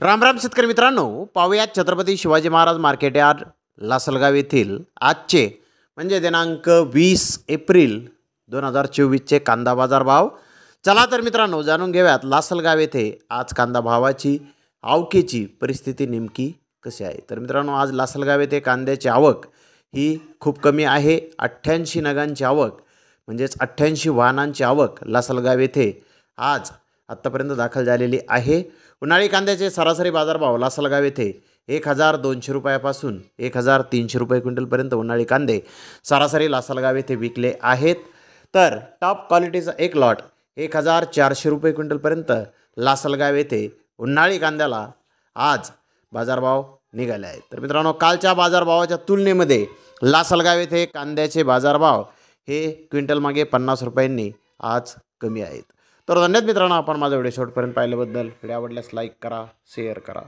राम राम शेतकरी मित्रांनो, पाहूयात छत्रपती शिवाजी महाराज मार्केट यार्ड लासलगाव येथील आजचे म्हणजे दिनांक 20 एप्रिल 2024चे कांदा बाजार भाव। चला तर मित्रांनो जाणून घेऊयात लासलगाव येथे आज कांदा भावाची आवकेची परिस्थिती नेमकी कशी आहे। तर मित्रांनो आज लासलगाव येथे कांद्याची आवक ही खूप कमी आहे। 88 नगांची आवक म्हणजेच 88 वाहनांची आवक लासलगाव येथे आज आत्तापर्यंत दाखल झालेली आहे। उन्हाळी कांद्याचे सरासरी बाजारभाव लासलगाव येथे 1200 रुपयापासून 1300 रुपये क्विंटलपर्यंत उन्हाळी कांदे सरासरी लासलगाव येथे विकले आहेत। तर टॉप क्वालिटीचा एक लॉट 1400 रुपये क्विंटलपर्यंत लासलगाव येथे उन्हाळी कांद्याला आज बाजारभाव निघाले आहेत। तर मित्रांनो कालच्या बाजारभावाच्या तुलनेमध्ये लासलगाव येथे कांद्याचे बाजारभाव हे क्विंटल मागे 50 रुपयांनी आज कमी आहेत। तर धन्यवाद मित्रांनो, आपण माझा व्हिडिओ शेवटपर्यंत पाहिल्याबद्दल। व्हिडिओ आवडल्यास लाईक करा, शेअर करा।